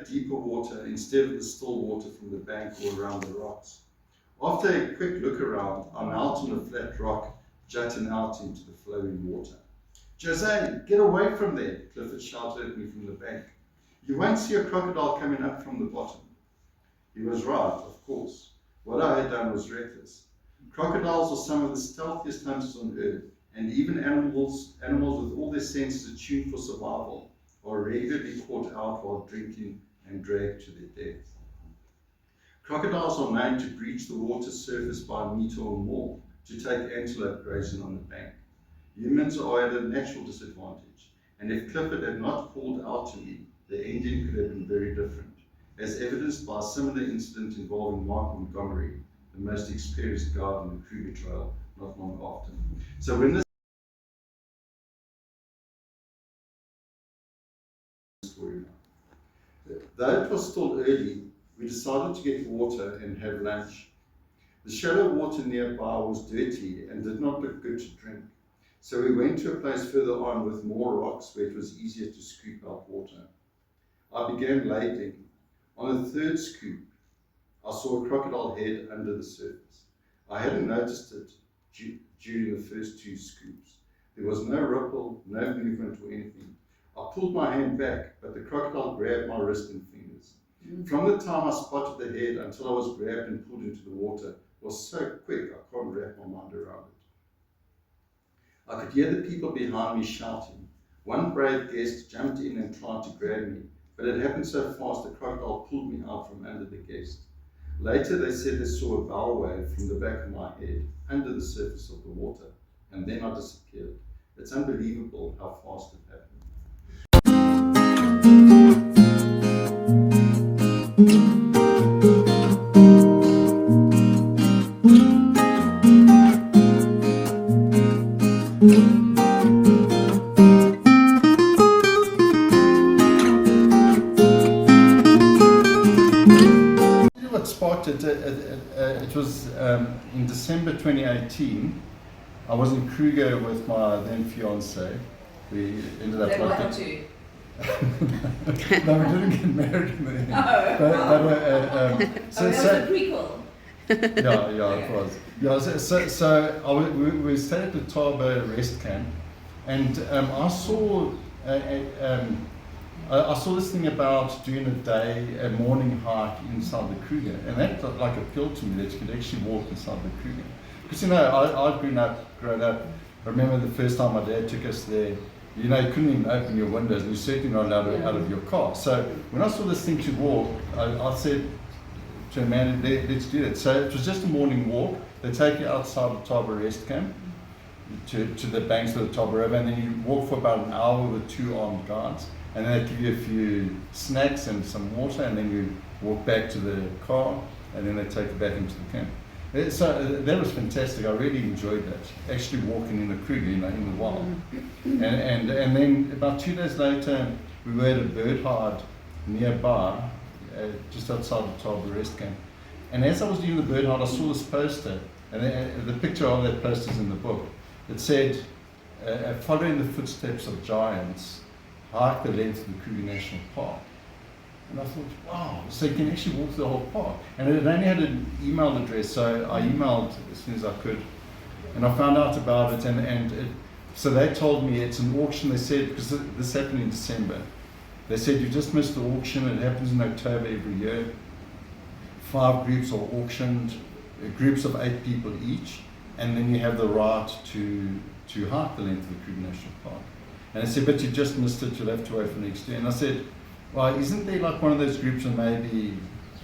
Deeper water instead of the still water from the bank or around the rocks. After a quick look around, I'm out on a flat rock, jutting out into the flowing water. José, get away from there, Clifford shouted at me from the bank. You won't see a crocodile coming up from the bottom. He was right, of course. What I had done was reckless. Crocodiles are some of the stealthiest hunters on earth, and even animals with all their senses attuned for survival are regularly caught out while drinking and dragged to their death. Crocodiles are known to breach the water's surface by a meter or more to take antelope grazing on the bank. Humans are at a natural disadvantage, and if Clifford had not called out to me, the ending could have been very different, as evidenced by a similar incident involving Mark Montgomery, the most experienced guide on the Kruger trail, not long after. So when this story now. Though it was still early, we decided to get water and have lunch. The shallow water nearby was dirty and did not look good to drink, so we went to a place further on with more rocks where it was easier to scoop out water. I began ladling. On the third scoop, I saw a crocodile head under the surface. I hadn't noticed it during the first two scoops. There was no ripple, no movement or anything. I pulled my hand back, but the crocodile grabbed my wrist and fingers. From the time I spotted the head until I was grabbed and pulled into the water was so quick I can't wrap my mind around it. I could hear the people behind me shouting. One brave guest jumped in and tried to grab me, but it happened so fast the crocodile pulled me out from under the guest. Later they said they saw a bow wave from the back of my head under the surface of the water, and then I disappeared. It's unbelievable how fast it happened. What sparked it? It was in December 2018. I was in Kruger with my then fiance. We ended up. They wanted to. No, we didn't get married in the end. So that was a prequel. Yeah, it was. Yeah, we stayed at the Taba rest camp, and I saw this thing about doing a morning hike inside the Kruger, and that like appealed to me that you could actually walk inside the Kruger. Because I'd grown up. I remember the first time my dad took us there. You couldn't even open your windows, and you're certainly not allowed out of your car. So when I saw this thing to walk, I said to Amanda, let's do it. So it was just a morning walk. They take you outside the Taba rest camp to the banks of the Taba River, and then you walk for about an hour with two armed guards, and then they give you a few snacks and some water, and then you walk back to the car, and then they take you back into the camp. So that was fantastic. I really enjoyed that. Actually walking in the Kruger, in the wild. And then about 2 days later, we were at a bird hide nearby, just outside the Taba rest camp. And as I was doing the bird hide, I saw this poster, and the picture of that poster is in the book. It said, "Following the footsteps of giants, hike the length of the Kruger National Park." And I thought, wow, so you can actually walk the whole park. And it only had an email address, so I emailed as soon as I could. And I found out about it, so they told me it's an auction. They said, because this happened in December, they said, you just missed the auction. It happens in October every year. 5 groups are auctioned, groups of 8 people each. and then you have the right to hike the length of the Kruger National Park. And I said, but you just missed it, you'll have to wait for next year. And I said, well, isn't there like one of those groups that maybe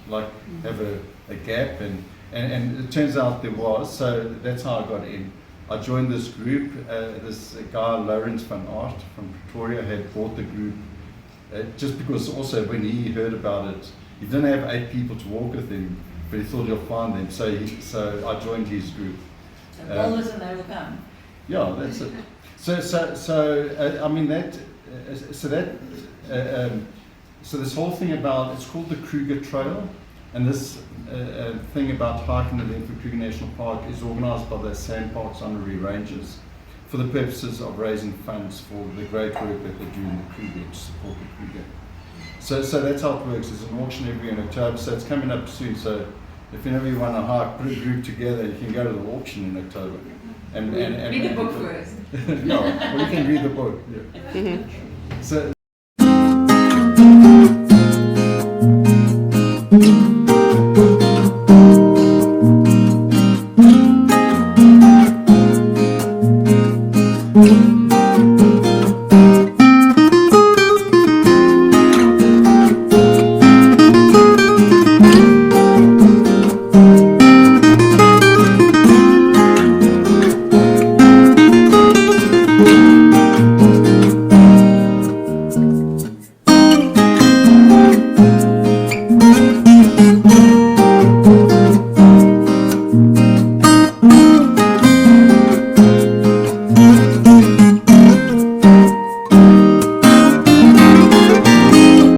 like have a gap? And it turns out there was, so that's how I got in. I joined this group. This guy, Lawrence van Aert from Pretoria, had bought the group just because also when he heard about it, he didn't have 8 people to walk with him, but he thought he'll find them. So I joined his group. Always and they will come. Yeah, that's it. So I mean that. So this whole thing about, it's called the Kruger Trail, and this thing about hiking the length of Kruger National Park is organised by the Sandparks Honorary Rangers for the purposes of raising funds for the great work that they do in the Kruger to support the Kruger. So that's how it works. There's an auction every year in October, so it's coming up soon. So if you ever want to hike, put a group together, you can go to the auction in October. And read the book first. yeah, well, you can read the book. Yeah. So.